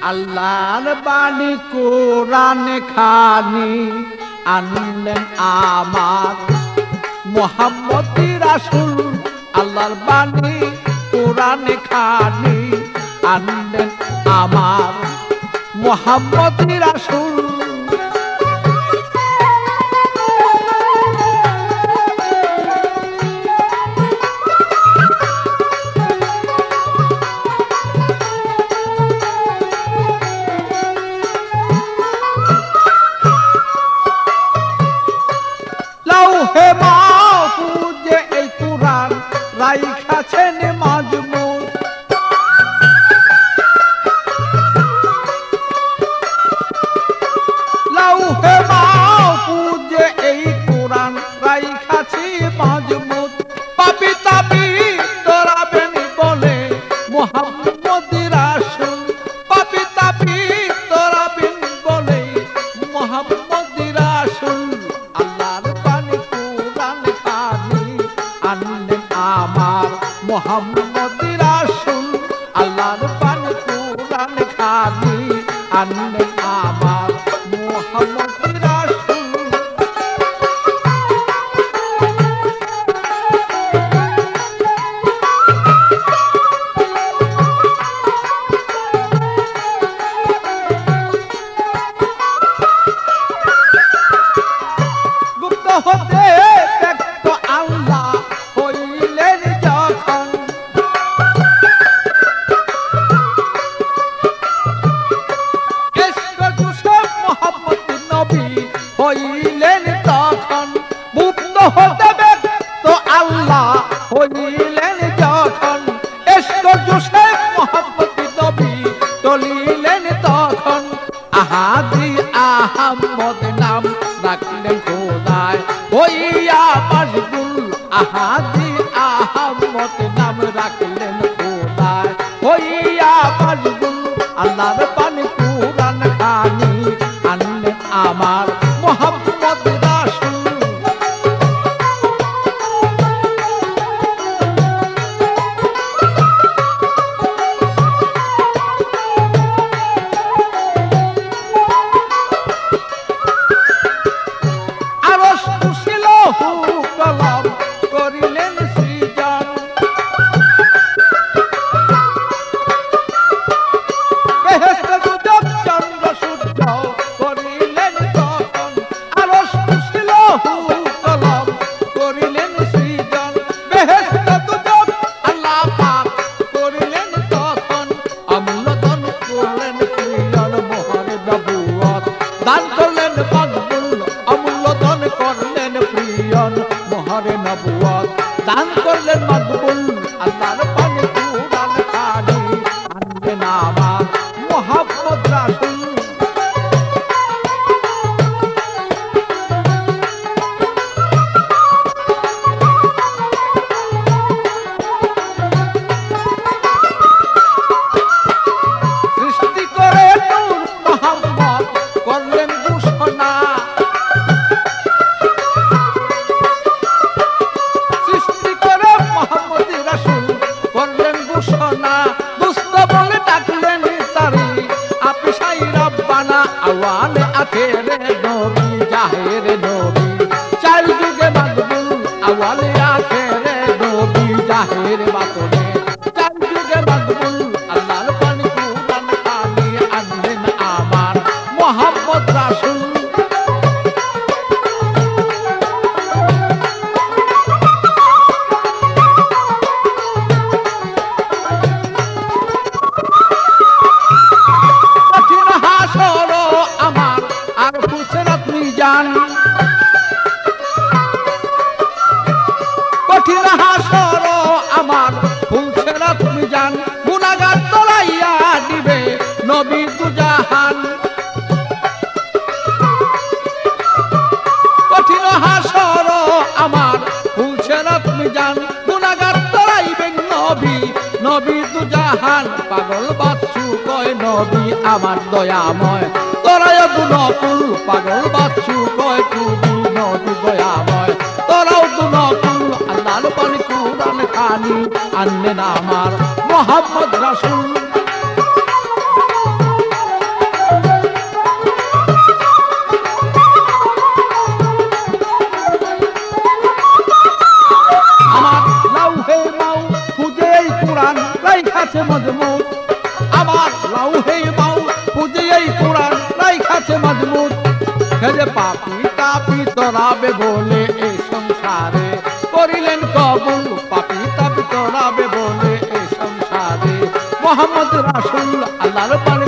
আল্লাহর বাণী কোরআন খানি আনলেন আমার মুহাম্মদ রাসূল। আল্লাহর বাণী কোরআন খানি আনলেন আমার মুহাম্মদ রাসূল। লাউহে মাহফুজে এই কুরআন রাইখাছেন মাজমুন। লাউহে মাহফুজে এই কুরআন রাইখাছি মাজমুন। পাপী তাপী ডরাবেন বলে মুহাম্মদ রাসূল। পাপী তাপী ডরাবেন বলে মুহাম্মদ রাসূল। আল্লাহর বাণী কোরআন খানি আনলেন আমার মুহাম্মদ রাসূল। আল্লাহর বাণী কোরআন খানি আনলেন আমার মুহাম্মদ রাসূল। গুপ্ত হতে ব্যক্ত আল্লাহ হইলেন যখন। ইশক জুসেফ মুহাম্মদ নবী হইলেন তখন। গুপ্ত হতে ব্যক্ত আল্লাহ হইলেন যখন। ইশক জুসেফ মুহাম্মদ নবী চলিলেন তখন। আহাদি আহমদ নাম রাখলেন খোদায় হইয়া মশগুল। আহাদি আহমদ নাম রাখলেন খোদায় হইয়া মশগুল। আল্লাহর বাণী কোরআন খানি আনলেন আমার মুহাম্মদ রাসূল। আরশ কুশিল কলম করিলেন সৃজন। বেহেশত দুজক চন্দ্র সূর্য করিলেন তখন। আরশ কুশিল কলম করিলেন সৃজন। বেহেশত দুজক আল্লাহ পাক করিলেন তখন। অমূল্যধন করলেন প্রিয়ন মোহরে নবুয়ত দান করলেন মকবুল। অমূল্যধন করলেন প্রিয়ন মোহরে নবুয়ত দান করলেন মকবুল। আল্লাহর বাণী কোরআন খানি আনলেন আমার মুহাম্মদ রাসূল। সৃষ্টি করে নূর মুহাম্মদ করলেন ঘোষণা। সৃষ্টি করে মুহাম্মদ রাসূল করলেন ঘোষণা। দুষ্ট বলে ডাকলেন তারি আপিসাই রব্বানা। আওয়ালে আখেরে নবী জাহেরে নবী চার যুগে মকবুল। আওয়ালে আখেরে নবী জাহেরে বাতনে চার যুগে মকবুল। আল্লাহর বাণী কোরআন খানি আনলেন আমার মুহাম্মদ রাসূল। কঠিন হাসর আমার আর ফুসরাত মিজান। কঠিন হাসর আমার ফুসরাত মিজান। গুনাহগার তলাইয়া দিবে নবী দুজাহান। কঠিন হাসর আমার ফুসরাত মিজান। গুনাহগার তলাইবেন নবী নবী দুজাহান। পাগল বাচ্চু কয় নবী আমার দয়াময় তোরায় দুনকুল। পাগল বাচ্চু কয় তুমি নবী দয়াময় তোরাও দুনকুল। আল্লাহর বাণী কোরআন খানি আনলেন আমার মুহাম্মদ রাসূল। পাপি তাপি তরাবে বলে এই সংসারে করিলেন কবুল পাপি তাপি তরাবে বলে এই সংসারে মোহাম্মদ রাসূল আল্লাহর পানে